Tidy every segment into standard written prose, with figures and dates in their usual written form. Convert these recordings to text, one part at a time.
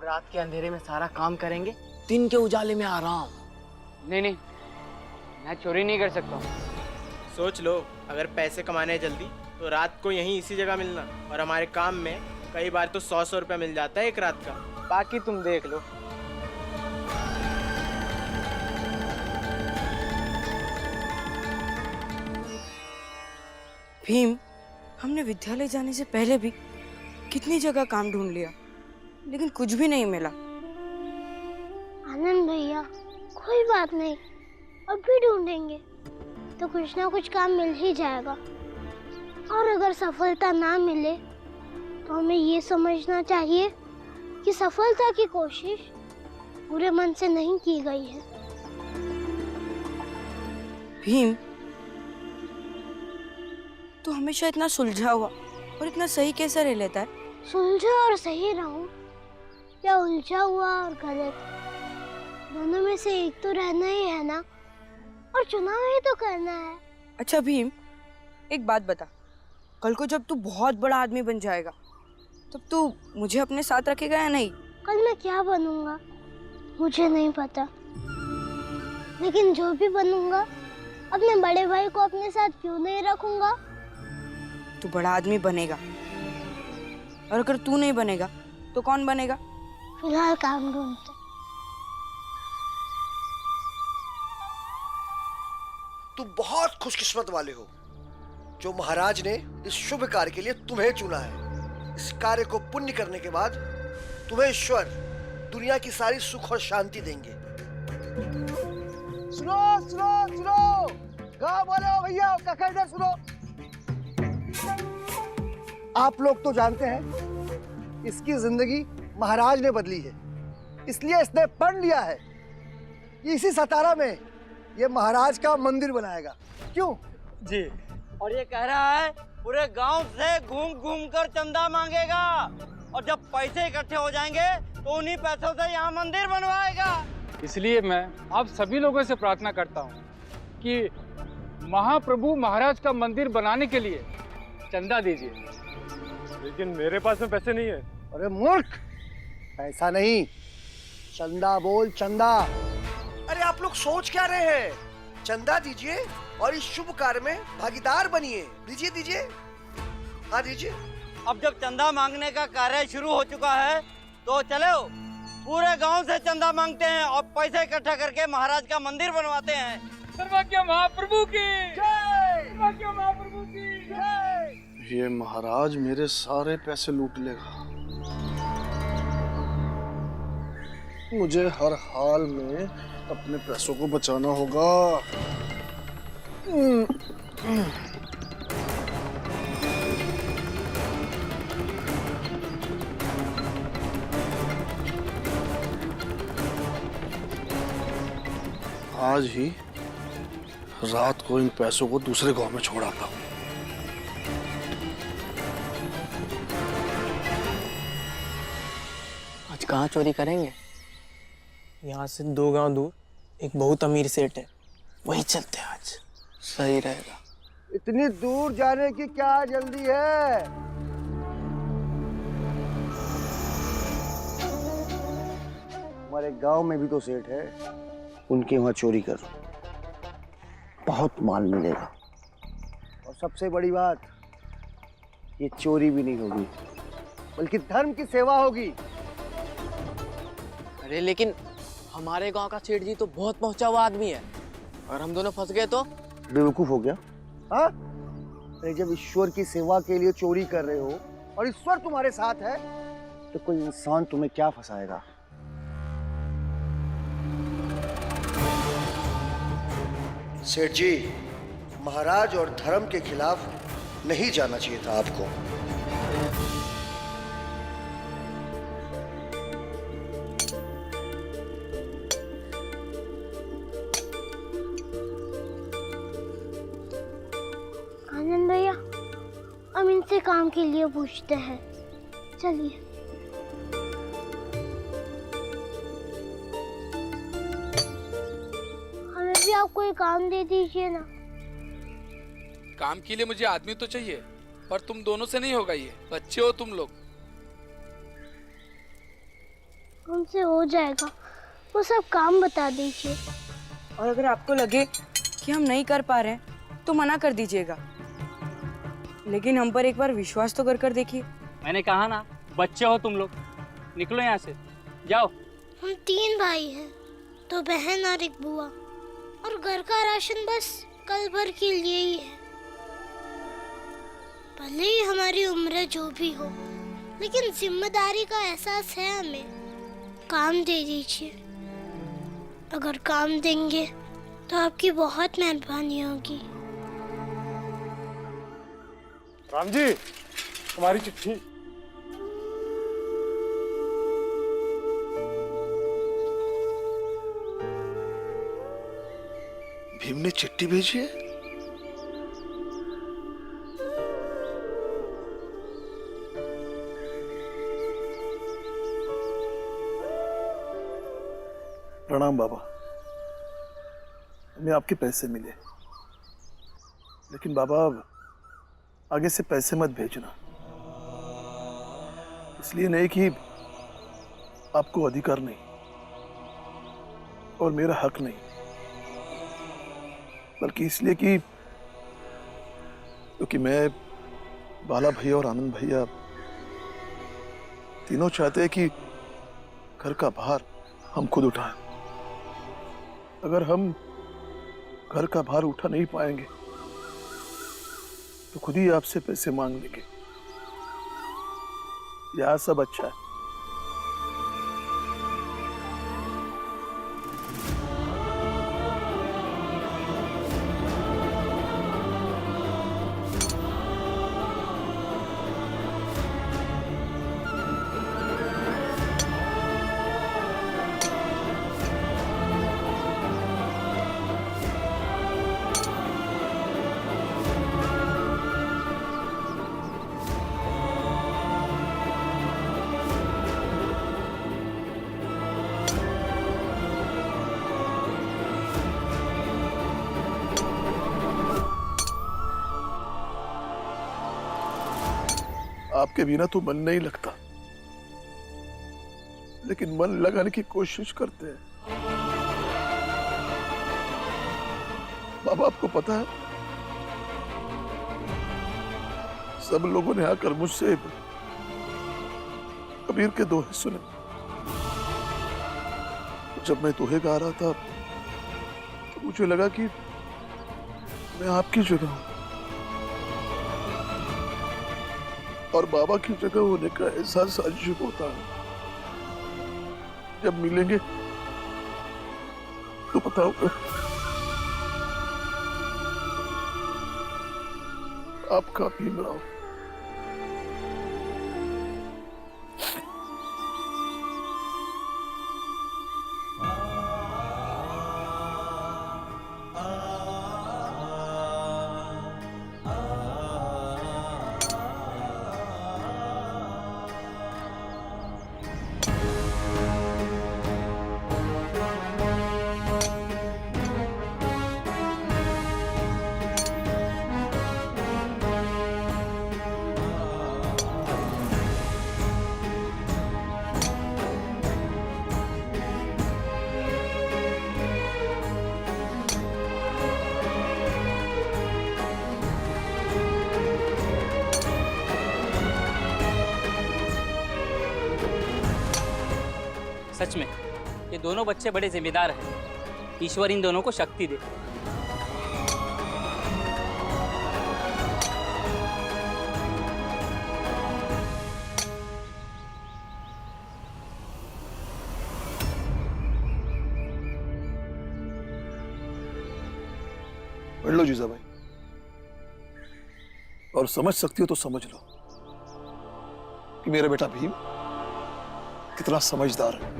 रात के अंधेरे में सारा काम करेंगे, दिन के उजाले में आराम। नहीं नहीं, मैं चोरी नहीं कर सकता हूँ। सोच लो, अगर पैसे कमाने हैं जल्दी तो रात को यहीं इसी जगह मिलना, और हमारे काम में कई बार तो 100 रुपया मिल जाता है एक रात का। बाकी तुम देख लो। भीम, हमने विद्यालय जाने से पहले भी कितनी जगह काम ढूंढ लिया, लेकिन कुछ भी नहीं मिला। आनंद भैया, कोई बात नहीं, अब भी ढूंढेंगे तो कुछ ना कुछ काम मिल ही जाएगा। और अगर सफलता ना मिले तो हमें ये समझना चाहिए कि सफलता की कोशिश पूरे मन से नहीं की गई है। भीम, तू हमेशा इतना सुलझा हुआ और इतना सही कैसे रह लेता है? सुलझा और सही रहूं या उलझा हुआ और गलत, दोनों में से एक तो रहना ही है ना, और चुनाव ही तो करना है। अच्छा भीम, एक बात बता, कल को जब तू बहुत बड़ा आदमी बन जाएगा तब तू मुझे अपने साथ रखेगा या नहीं? कल मैं क्या बनूंगा मुझे नहीं पता, लेकिन जो भी बनूंगा अपने बड़े भाई को अपने साथ क्यों नहीं रखूंगा। तू बड़ा आदमी बनेगा, और अगर तू नहीं बनेगा तो कौन बनेगा? फिलहाल काम ढूंढते। तुम बहुत खुशकिस्मत वाले हो जो महाराज ने इस शुभ कार्य के लिए तुम्हें चुना है। इस कार्य को पुण्य करने के बाद तुम्हें ईश्वर दुनिया की सारी सुख और शांति देंगे। सुनो सुनो सुनो, गाँव वाले हो भैया, ककड़ सुनो। आप लोग तो जानते हैं इसकी जिंदगी महाराज ने बदली है, इसलिए इसने पढ़ लिया है कि इसी सतारा में ये महाराज का मंदिर बनाएगा। क्यों जी? और ये कह रहा है पूरे गांव से घूम घूम कर चंदा मांगेगा, और जब पैसे इकट्ठे हो जाएंगे तो उन्हीं पैसों से यहाँ मंदिर बनवाएगा। इसलिए मैं आप सभी लोगों से प्रार्थना करता हूँ कि महाप्रभु महाराज का मंदिर बनाने के लिए चंदा दीजिए। लेकिन मेरे पास में पैसे नहीं है। अरे मूर्ख, पैसा नहीं, चंदा बोल, चंदा। अरे आप लोग सोच क्या रहे हैं? चंदा दीजिए और इस शुभ कार्य में भागीदार बनिए। दीजिए दीजिए, हाँ दीजिए। अब जब चंदा मांगने का कार्य शुरू हो चुका है तो चलो पूरे गांव से चंदा मांगते हैं और पैसे इकट्ठा करके महाराज का मंदिर बनवाते हैं। सर्वज्ञ महाप्रभु की जय, सर्वज्ञ महाप्रभु की जय। ये महाराज मेरे सारे पैसे लूट लेगा। मुझे हर हाल में अपने पैसों को बचाना होगा। आज ही रात को इन पैसों को दूसरे गांव में छोड़ आता हूँ। आज कहाँ चोरी करेंगे? यहाँ से 2 गांव दूर एक बहुत अमीर सेठ है, वही चलते हैं आज। सही रहेगा। इतनी दूर जाने की क्या जल्दी है? हमारे गांव में भी तो सेठ है, उनके वहां चोरी कर, बहुत माल मिलेगा। और सबसे बड़ी बात, ये चोरी भी नहीं होगी बल्कि धर्म की सेवा होगी। अरे लेकिन हमारे गांव का सेठ जी तो बहुत पहुंचा हुआ आदमी है, और हम दोनों फंस गए तो? बेवकूफ हो गया? हाँ? अरे जब ईश्वर की सेवा के लिए चोरी कर रहे हो और ईश्वर तुम्हारे साथ है तो कोई इंसान तुम्हें क्या फंसाएगा? सेठ जी, महाराज और धर्म के खिलाफ नहीं जाना चाहिए था आपको। आनंद भैया, हम इनसे काम के लिए पूछते हैं, चलिए। हमें भी आप कोई काम दे दीजिए ना। काम के लिए मुझे आदमी तो चाहिए, पर तुम दोनों से नहीं होगा, ये बच्चे हो तुम लोग। उनसे हो जाएगा, वो सब काम बता दीजिए। और अगर आपको लगे कि हम नहीं कर पा रहे हैं तो मना कर दीजिएगा, लेकिन हम पर एक बार विश्वास तो कर देखिए। मैंने कहा ना, बच्चे हो तुम लोग, निकलो यहाँ से, जाओ। हम 3 भाई हैं, 2 बहन और 1 बुआ, और घर का राशन बस कल भर के लिए ही है। भले ही हमारी उम्र जो भी हो, लेकिन जिम्मेदारी का एहसास है हमें। काम दे दीजिए, अगर काम देंगे तो आपकी बहुत मेहरबानी होगी। राम जी, हमारी चिट्ठी। भीम ने चिट्ठी भेजी है? प्रणाम बाबा, हमें आपके पैसे मिले, लेकिन बाबा आगे से पैसे मत भेजना। इसलिए नहीं कि आपको अधिकार नहीं और मेरा हक नहीं, बल्कि इसलिए कि क्योंकि मैं, बाला भैया और आनंद भैया तीनों चाहते हैं कि घर का भार हम खुद उठाएं। अगर हम घर का भार उठा नहीं पाएंगे तो खुद ही आपसे पैसे मांग लेंगे। यह सब अच्छा है। आपके बिना तो मन नहीं लगता, लेकिन मन लगाने की कोशिश करते हैं। बाबा, आपको पता है, सब लोगों ने आकर मुझसे कबीर के दोहे सुने। जब मैं दोहे गा रहा था तो मुझे लगा कि मैं आपकी जगह हूं और बाबा की जगह होने का एहसास अजीब होता है। जब मिलेंगे तो बताओगे। आपका भीमराव। सच में ये दोनों बच्चे बड़े जिम्मेदार हैं। ईश्वर इन दोनों को शक्ति दे। पढ़ लो जीजा भाई, और समझ सकती हो तो समझ लो कि मेरा बेटा भीम कितना समझदार है।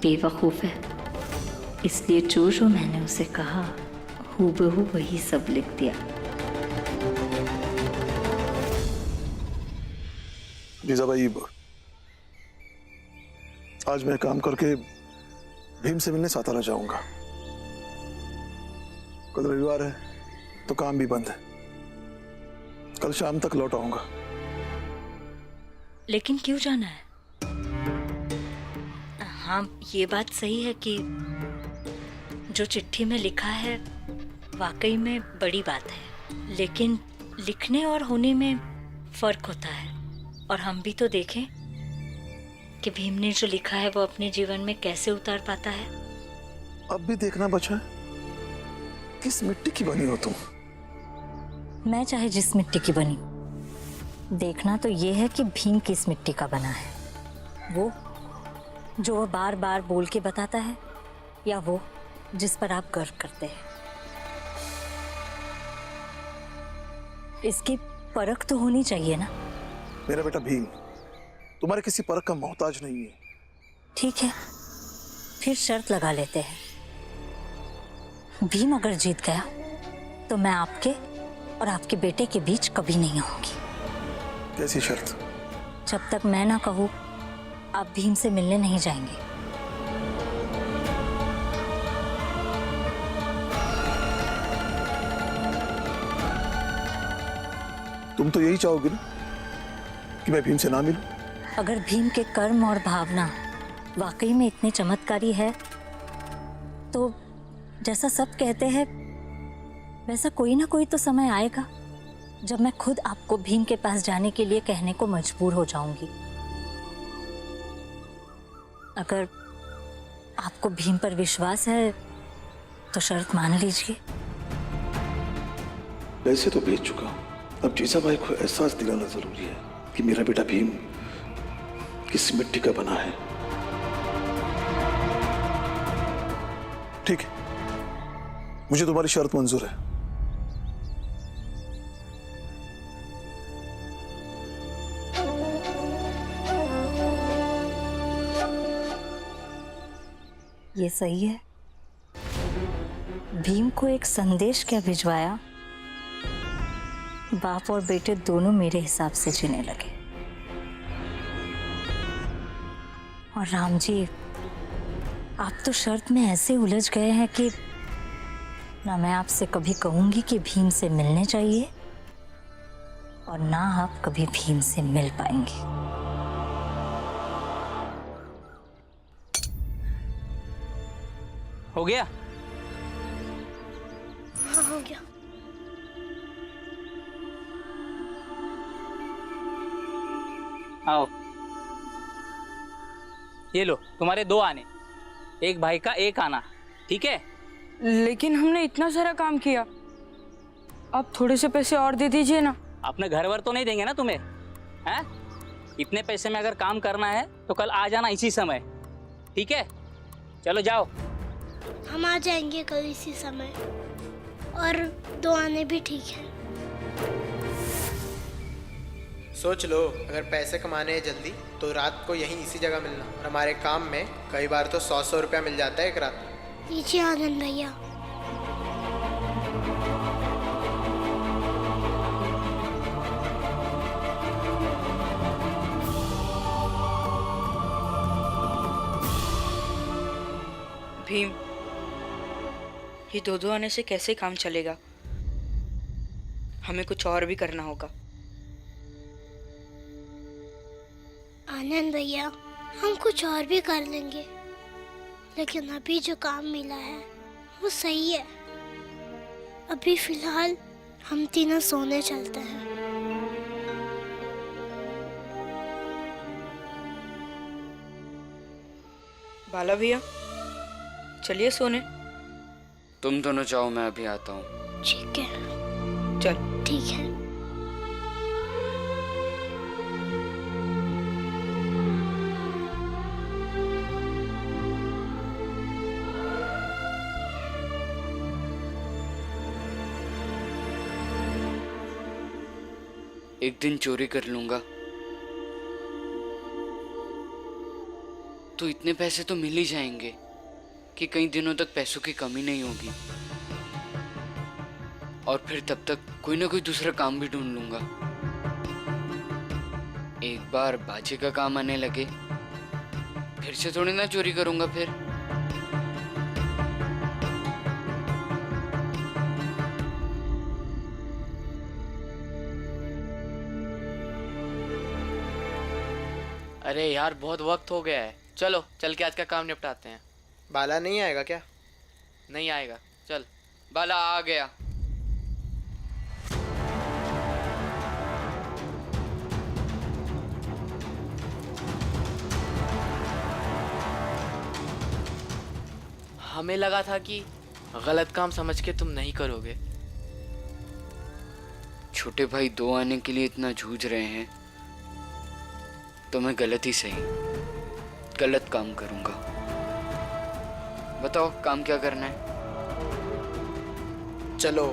बेवकूफ है, इसलिए जो जो मैंने उसे कहा हूबहू वही सब लिख दिया। जीजा भाई, आज मैं काम करके भीम से मिलने सातारा जाऊंगा। कल रविवार है तो काम भी बंद है। कल शाम तक लौट आऊंगा। लेकिन क्यों जाना है? हाँ, ये बात सही है कि जो चिट्ठी में लिखा है वाकई में बड़ी बात है, लेकिन लिखने और होने में फर्क होता है। और हम भी तो देखें कि भीम ने जो लिखा है वो अपने जीवन में कैसे उतार पाता है। अब भी देखना बचा है किस मिट्टी की बनी हो तुम। मैं चाहे जिस मिट्टी की बनी, देखना तो ये है कि भीम किस मिट्टी का बना है। वो जो वो बार बार बोल के बताता है, या वो जिस पर आप गर्व करते हैं। इसकी परख तो होनी चाहिए ना। मेरा बेटा भीम तुम्हारे किसी परख का मोहताज नहीं है। ठीक है, फिर शर्त लगा लेते हैं। भीम अगर जीत गया तो मैं आपके और आपके बेटे के बीच कभी नहीं आऊंगी। कैसी शर्त? जब तक मैं ना कहूँ आप भीम से मिलने नहीं जाएंगे। तुम तो यही चाहोगे ना कि मैं भीम से ना मिलूं? अगर भीम के कर्म और भावना वाकई में इतने चमत्कारी है तो जैसा सब कहते हैं वैसा कोई ना कोई तो समय आएगा जब मैं खुद आपको भीम के पास जाने के लिए कहने को मजबूर हो जाऊंगी। अगर आपको भीम पर विश्वास है तो शर्त मान लीजिए। वैसे तो भेज चुका हूं, अब जीजा भाई को एहसास दिलाना जरूरी है कि मेरा बेटा भीम किस मिट्टी का बना है। ठीक है, मुझे तुम्हारी शर्त मंजूर है। ये सही है। भीम को एक संदेश क्या भिजवाया, बाप और बेटे दोनों मेरे हिसाब से जीने लगे। और राम जी, आप तो शर्त में ऐसे उलझ गए हैं कि ना मैं आपसे कभी कहूंगी कि भीम से मिलने चाहिए और ना आप कभी भीम से मिल पाएंगे। हो गया? हाँ, हो गया। आओ, ये लो तुम्हारे 2 आने, एक भाई का एक आना, ठीक है? लेकिन हमने इतना सारा काम किया, आप थोड़े से पैसे और दे दीजिए ना। अपने घर वर तो नहीं देंगे ना तुम्हें, हैं? इतने पैसे में अगर काम करना है तो कल आ जाना इसी समय, ठीक है? चलो जाओ। हम आ जाएंगे कल इसी समय, और 2 आने भी ठीक है। सोच लो, अगर पैसे कमाने हैं जल्दी तो रात को यहीं इसी जगह मिलना। और हमारे काम में कई बार तो 100-100 रुपया मिल जाता है एक रात में। लीजिए आनंद भैया। भीम, ये 2-2 आने से कैसे काम चलेगा? हमें कुछ और भी करना होगा। आनंद भैया, हम कुछ और भी कर लेंगे, लेकिन अभी जो काम मिला है वो सही है। अभी फिलहाल हम तीनों सोने चलते हैं। बाला भैया, चलिए सोने। तुम दोनों जाओ, मैं अभी आता हूँ। ठीक है, चल। ठीक है। एक दिन चोरी कर लूंगा तो इतने पैसे तो मिल ही जाएंगे कि कई दिनों तक पैसों की कमी नहीं होगी। और फिर तब तक कोई ना कोई दूसरा काम भी ढूंढ लूंगा। एक बार बाजी का काम आने लगे फिर से थोड़ी ना चोरी करूंगा फिर। अरे यार, बहुत वक्त हो गया है, चलो चल के आज का काम निपटाते हैं। बाला नहीं आएगा क्या? नहीं आएगा, चल। बाला आ गया। हमें लगा था कि गलत काम समझ के तुम नहीं करोगे। छोटे भाई 2 आने के लिए इतना जूझ रहे हैं तो मैं गलत ही सही गलत काम करूंगा। बताओ काम क्या करना है? चलो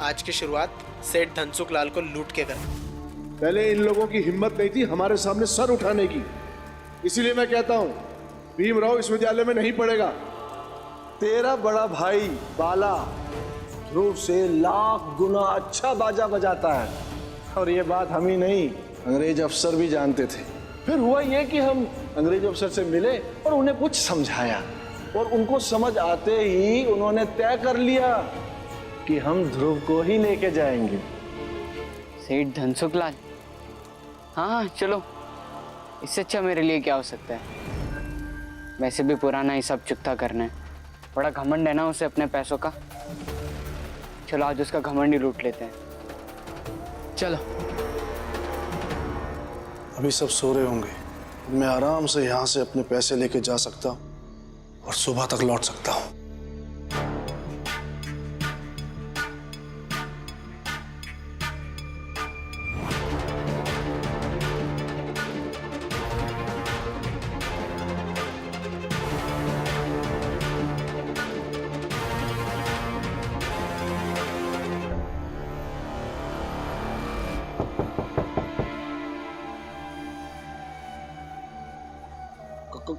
आज की शुरुआत सेठ धनसुख लाल को लूट के करें। पहले इन लोगों की हिम्मत नहीं थी हमारे सामने सर उठाने की, इसीलिए मैं कहता हूँ भीमराव इस विद्यालय में नहीं पढ़ेगा। तेरा बड़ा भाई बाला ध्रुव से लाख गुना अच्छा बाजा बजाता है, और ये बात हम ही नहीं अंग्रेज अफसर भी जानते थे। फिर हुआ ये कि हम अंग्रेज अफसर से मिले और उन्हें कुछ समझाया, और उनको समझ आते ही उन्होंने तय कर लिया कि हम ध्रुव को ही लेके जाएंगे। सेठ धनसुख लाल? हाँ चलो, इससे अच्छा मेरे लिए क्या हो सकता है। वैसे भी पुराना हिसाब चुकता करना है। बड़ा घमंड है ना उसे अपने पैसों का। चलो आज उसका घमंड ही लूट लेते हैं। चलो। अभी सब सो रहे होंगे, मैं आराम से यहाँ से अपने पैसे लेके जा सकता हूँ और सुबह तक लौट सकता हूँ।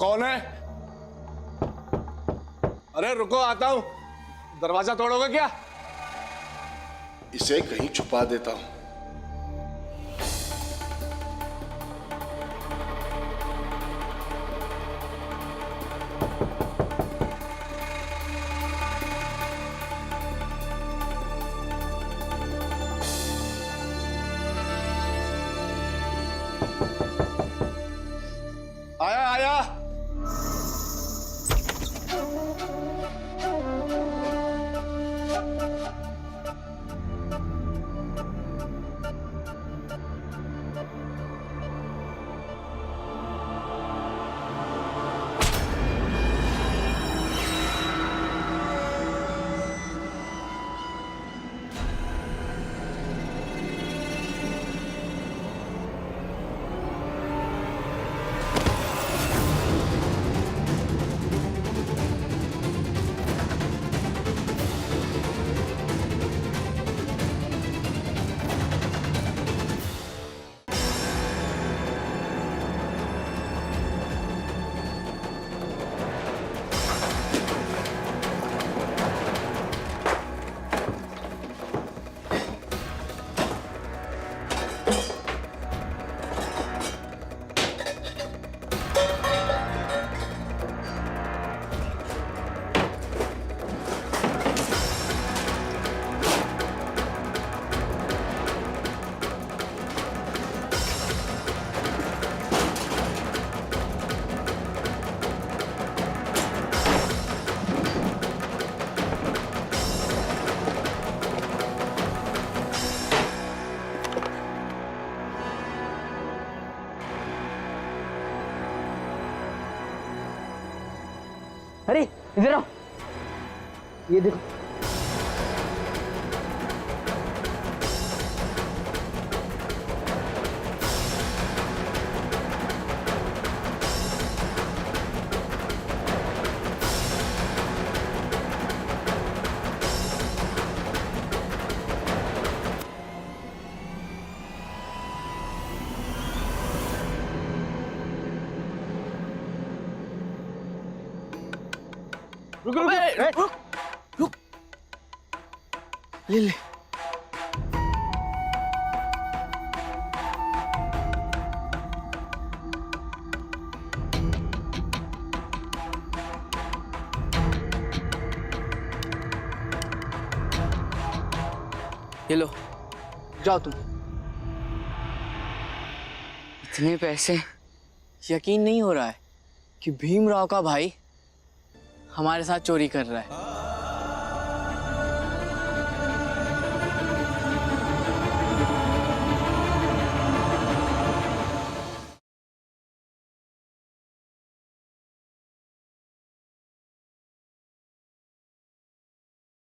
कौन है? अरे रुको, आता हूं। दरवाजा तोड़ोगे क्या? इसे कहीं छुपा देता हूँ। आया आया। अरे इधर आओ, ये देखो। रुक रुक रुक रुक। ले ले। ये लो, जाओ तुम। इतने पैसे? यकीन नहीं हो रहा है? कि भीमराव का भाई हमारे साथ चोरी कर रहा है।